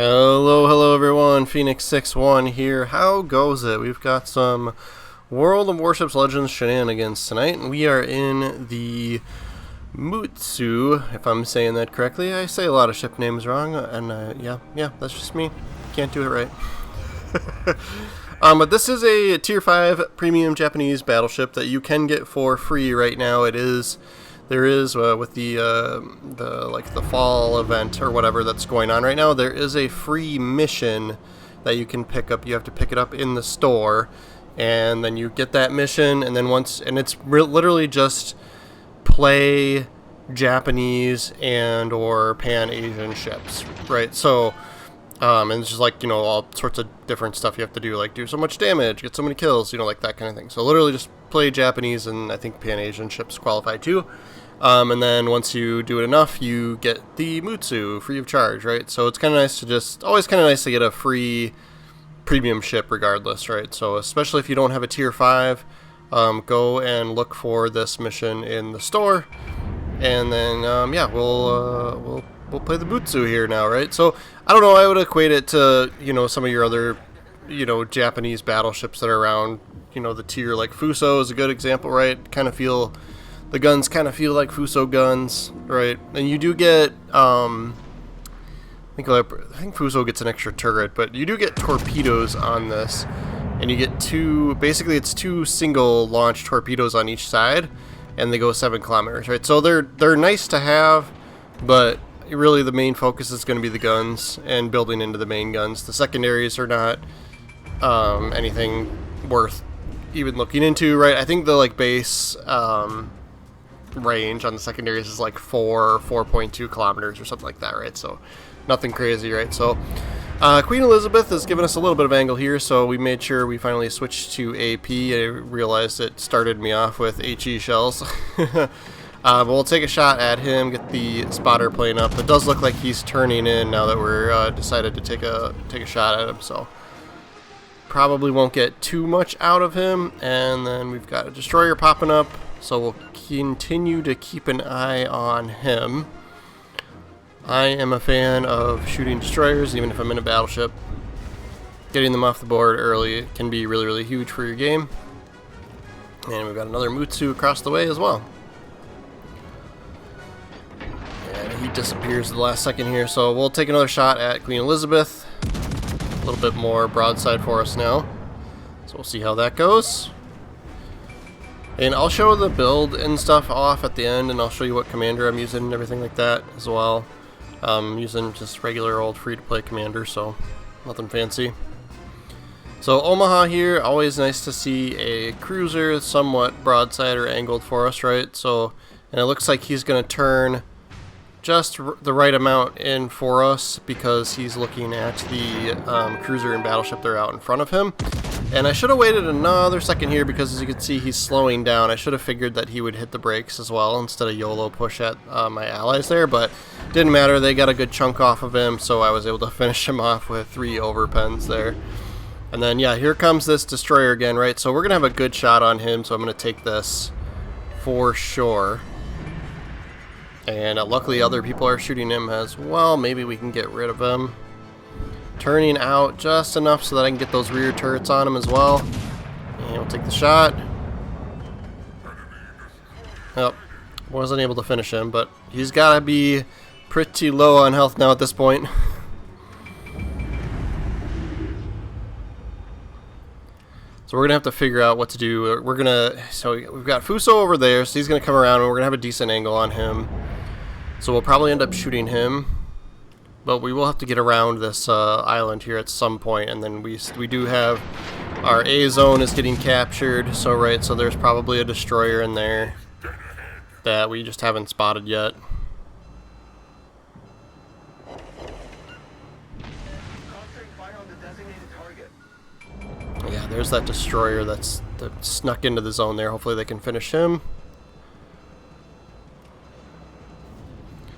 Hello everyone, Phoenix61 here. How goes it? We've got some World of Warships Legends shenanigans tonight, and we are in the Mutsu, if I'm saying that correctly. I say a lot of ship names wrong, and yeah, that's just me. Can't do it right. But this is a Tier 5 premium Japanese battleship that you can get for free right now. There is with the fall event or whatever that's going on right now, there is a free mission that you can pick up. You have to pick it up in the store, and then you get that mission, and then it's literally just play Japanese and or Pan-Asian ships, right? So and it's just like, all sorts of different stuff you have to do, like do so much damage, get so many kills, like that kind of thing. So literally just play Japanese, and I think Pan-Asian ships qualify too. And then once you do it enough, you get the Mutsu free of charge, right? So it's kind of nice to always kind of nice to get a free premium ship regardless, right? So especially if you don't have a Tier 5, go and look for this mission in the store, and then we'll play the Mutsu here now, right? So I don't know, I would equate it to some of your other Japanese battleships that are around. The tier, like Fuso is a good example, right? The guns kind of feel like Fuso guns, right? And you do get, I think Fuso gets an extra turret, but you do get torpedoes on this, and you get basically it's two single launch torpedoes on each side, and they go 7 kilometers, right? So they're nice to have, but really the main focus is going to be the guns and building into the main guns. The secondaries are not anything worth even looking into, right? I think the base range on the secondaries is like 4.2 kilometers or something like that, right? So nothing crazy, right? So Queen Elizabeth has given us a little bit of angle here, so we made sure we finally switched to AP. I realized it started me off with HE shells. But we'll take a shot at him, get the spotter plane up. It does look like he's turning in now that we're decided to take a shot at him, so probably won't get too much out of him. And then we've got a destroyer popping up, so we'll continue to keep an eye on him. I am a fan of shooting destroyers, even if I'm in a battleship. Getting them off the board early can be really, really huge for your game. And we've got another Mutsu across the way as well. And he disappears at the last second here, so we'll take another shot at Queen Elizabeth. A little bit more broadside for us now, so we'll see how that goes. And I'll show the build and stuff off at the end, and I'll show you what commander I'm using and everything like that as well. I'm using just regular old free-to-play commander, so nothing fancy. So Omaha here, always nice to see a cruiser somewhat broadside or angled for us, right? So, and it looks like he's going to turn just the right amount in for us because he's looking at the cruiser and battleship that are out in front of him. And I should have waited another second here because, as you can see, he's slowing down. I should have figured that he would hit the brakes as well instead of YOLO push at my allies there, but didn't matter. They got a good chunk off of him, so I was able to finish him off with 3 overpens there. And then, yeah, here comes this destroyer again, right? So we're going to have a good shot on him, so I'm going to take this for sure. And luckily other people are shooting him as well. Maybe we can get rid of him. Turning out just enough so that I can get those rear turrets on him as well. And we'll take the shot. Yep, wasn't able to finish him, but he's got to be pretty low on health now at this point. So we're going to have to figure out what to do. So we've got Fuso over there, so he's going to come around, and we're going to have a decent angle on him. So we'll probably end up shooting him. But we will have to get around this island here at some point, and then we do have our A zone is getting captured. So so there's probably a destroyer in there that we just haven't spotted yet. Yeah, there's that destroyer that snuck into the zone there. Hopefully they can finish him.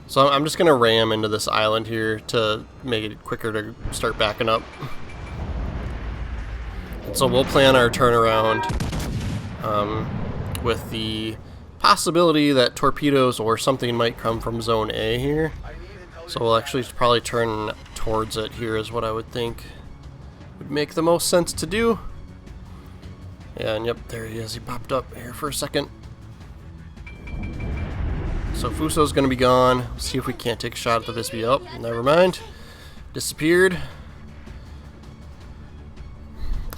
So I'm just going to ram into this island here to make it quicker to start backing up. And so we'll plan our turnaround with the possibility that torpedoes or something might come from Zone A here. So we'll actually probably turn towards it here is what I would think would make the most sense to do. Yeah, and yep, there he is. He popped up here for a second. So Fuso's going to be gone. Let's see if we can't take a shot at the Visby. Oh, never mind. Disappeared.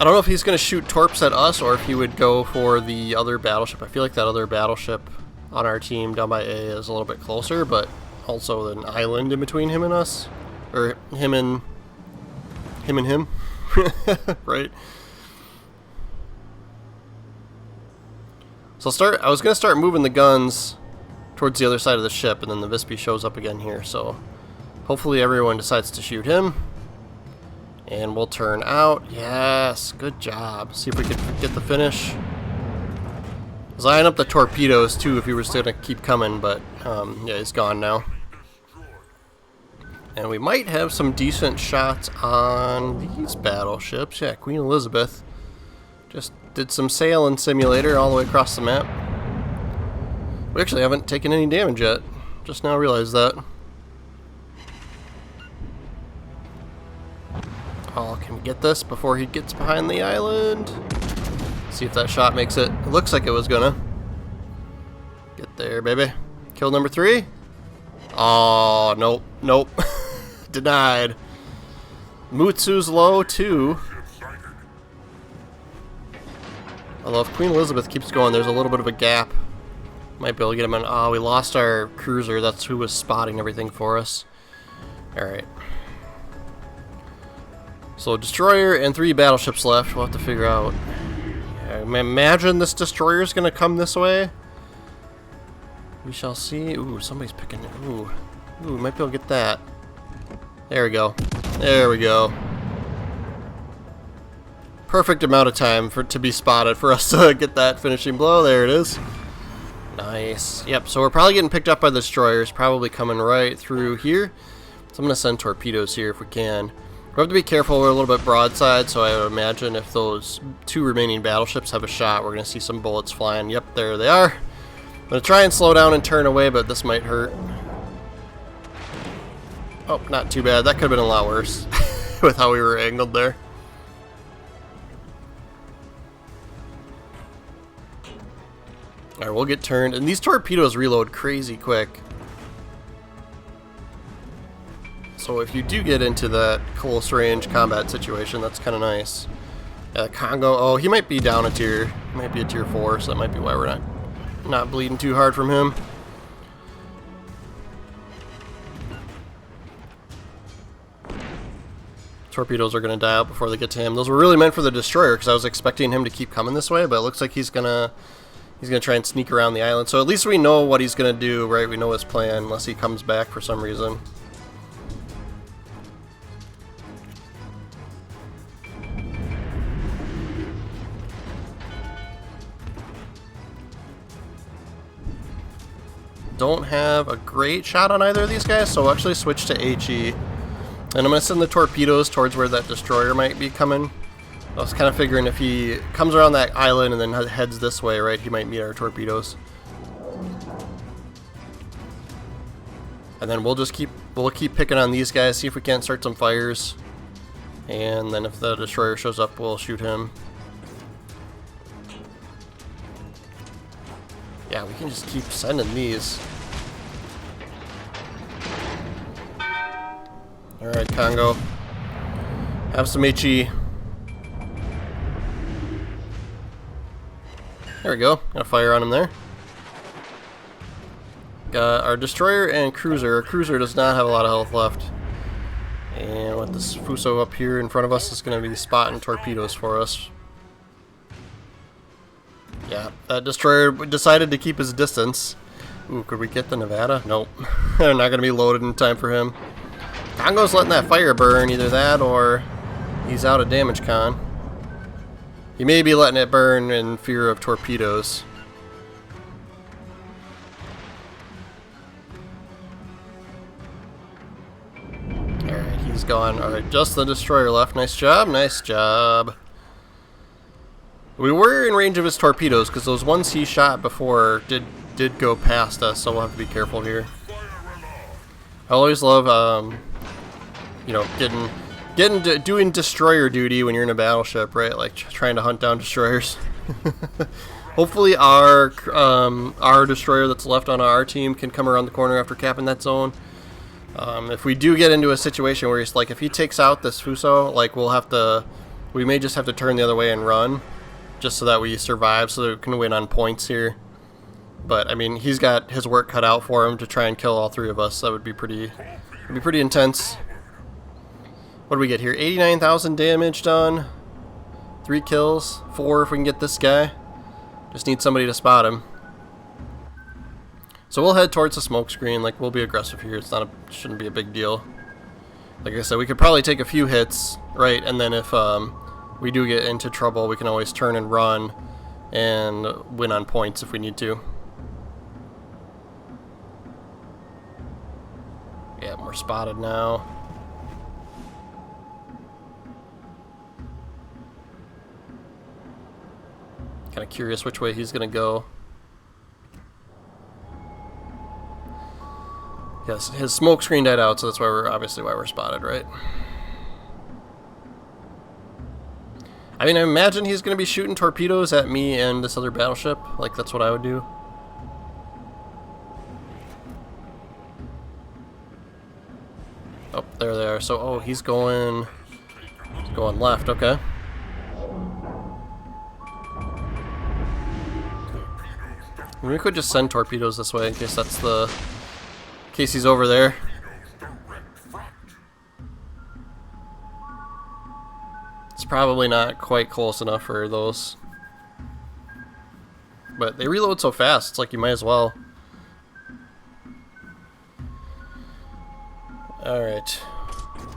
I don't know if he's going to shoot torps at us or if he would go for the other battleship. I feel like that other battleship on our team down by A is a little bit closer, but also an island in between him and us. Or him and him. Right? So I was going to start moving the guns towards the other side of the ship, and then the Visby shows up again here, so hopefully everyone decides to shoot him. And we'll turn out. Yes, good job. See if we can get the finish. Line up the torpedoes too if he was going to keep coming, but yeah, he's gone now. And we might have some decent shots on these battleships. Yeah, Queen Elizabeth just did some sailing simulator all the way across the map. We actually haven't taken any damage yet. Just now realized that. Oh, can we get this before he gets behind the island? See if that shot makes it. It looks like it was gonna. Get there, baby. Kill number 3. Oh, nope, nope. Denied. Mutsu's low, too. Although if Queen Elizabeth keeps going, there's a little bit of a gap. Might be able to get him on. Oh, we lost our cruiser. That's who was spotting everything for us. Alright. So, destroyer and 3 battleships left. We'll have to figure out. I imagine this destroyer is going to come this way. We shall see. Ooh, somebody's picking it. Ooh, might be able to get that. There we go. There we go. Perfect amount of time to be spotted for us to get that finishing blow. There it is. Nice. Yep, so we're probably getting picked up by the destroyers. Probably coming right through here. So I'm going to send torpedoes here if we can. We have to be careful, we're a little bit broadside, so I would imagine if those 2 remaining battleships have a shot, we're going to see some bullets flying. Yep, there they are. I'm going to try and slow down and turn away, but this might hurt. Oh, not too bad. That could have been a lot worse with how we were angled there. Alright, we'll get turned. And these torpedoes reload crazy quick. So if you do get into that close range combat situation, that's kind of nice. Yeah, the Congo, oh, he might be down a tier. He might be a tier 4, so that might be why we're not bleeding too hard from him. Torpedoes are going to die out before they get to him. Those were really meant for the destroyer because I was expecting him to keep coming this way, but it looks like he's gonna try and sneak around the island. So at least we know what he's going to do, right? We know his plan, unless he comes back for some reason. Don't have a great shot on either of these guys, so we'll actually switch to HE. And I'm going to send the torpedoes towards where that destroyer might be coming. I was kind of figuring if he comes around that island and then heads this way, right, he might meet our torpedoes. And then we'll keep picking on these guys, see if we can't start some fires. And then if the destroyer shows up, we'll shoot him. Yeah, we can just keep sending these. Alright, Congo. Have some HE. There we go. Got a fire on him there. Got our destroyer and cruiser. Our cruiser does not have a lot of health left. And with this Fuso up here in front of us is going to be spotting torpedoes for us. Yeah, that destroyer decided to keep his distance. Ooh, could we get the Nevada? Nope. They're not going to be loaded in time for him. Congo's letting that fire burn, either that or he's out of damage con. He may be letting it burn in fear of torpedoes. Alright, he's gone. Alright, just the destroyer left. Nice job, nice job. We were in range of his torpedoes because those ones he shot before did go past us, so we'll have to be careful here. I always love, you know, doing destroyer duty when you're in a battleship, right? Like trying to hunt down destroyers. Hopefully our destroyer that's left on our team can come around the corner after capping that zone. If we do get into a situation where he's like, if he takes out this Fuso, like we may just have to turn the other way and run, just so that we survive, so that we can win on points here. But I mean, he's got his work cut out for him to try and kill all three of us. That would be pretty intense. What do we get here? 89,000 damage done. 3 kills. 4 if we can get this guy. Just need somebody to spot him. So we'll head towards the smoke screen. Like, we'll be aggressive here. Shouldn't be a big deal. Like I said, we could probably take a few hits, right? And then if we do get into trouble, we can always turn and run and win on points if we need to. Yeah, we're spotted now. Kind of curious which way he's gonna go. Yes, his smoke screen died out, so that's why obviously why we're spotted, right? I mean, I imagine he's gonna be shooting torpedoes at me and this other battleship. Like, that's what I would do. Oh, there they are. So, oh, he's going left. Okay. We could just send torpedoes this way in case in case he's over there. It's probably not quite close enough for those. But they reload so fast, it's like you might as well. Alright.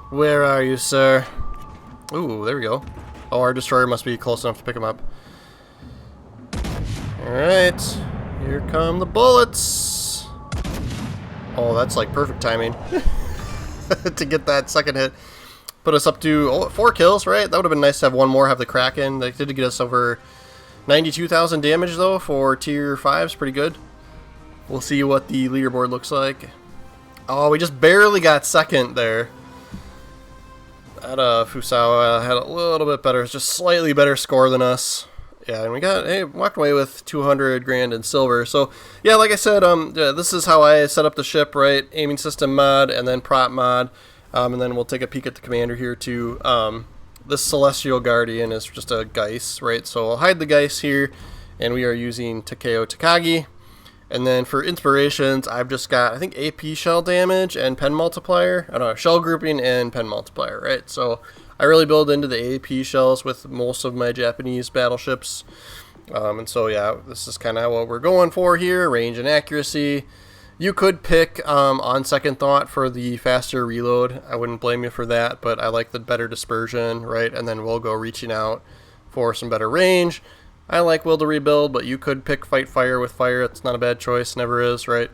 Where are you, sir? Ooh, there we go. Oh, our destroyer must be close enough to pick him up. Alright. Here come the bullets. Oh, that's like perfect timing to get that second hit. Put us up to 4 kills, right? That would have been nice to have one more, have the Kraken. They did get us over 92,000 damage, though, for tier 5s. Pretty good. We'll see what the leaderboard looks like. Oh, we just barely got second there. That Fusawa had a little bit better, just slightly better score than us. Yeah, and we walked away with 200 grand in silver. So, yeah, like I said, this is how I set up the ship, right? Aiming system mod, and then prop mod. And then we'll take a peek at the commander here, too. This Celestial Guardian is just a Geist, right? So I'll hide the Geist here, and we are using Takeo Takagi. And then for inspirations, I've just got, I think, AP shell damage and pen multiplier. I don't know, shell grouping and pen multiplier, right? So I really build into the AP shells with most of my Japanese battleships. And so, yeah, this is kind of what we're going for here, range and accuracy. You could pick, on second thought, for the faster reload. I wouldn't blame you for that, but I like the better dispersion, right? And then we'll go reaching out for some better range. I like will to rebuild, but you could pick fight fire with fire. It's not a bad choice, never is, right?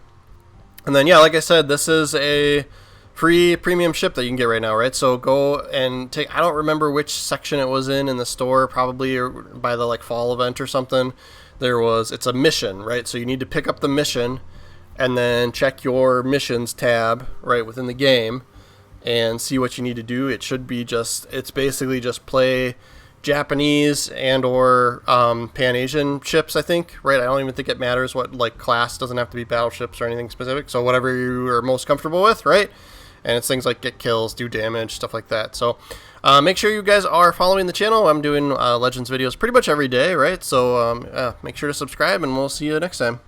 And then, yeah, like I said, this is a free premium ship that you can get right now, right? So go and take, I don't remember which section it was in the store, probably by the like fall event or something. It's a mission, right? So you need to pick up the mission and then check your missions tab right within the game and see what you need to do. It should be it's basically just play Japanese and or Pan-Asian ships, I think, right? I don't even think it matters what like class, doesn't have to be battleships or anything specific. So whatever you are most comfortable with, right? And it's things like get kills, do damage, stuff like that. So make sure you guys are following the channel. I'm doing Legends videos pretty much every day, right? So make sure to subscribe, and we'll see you next time.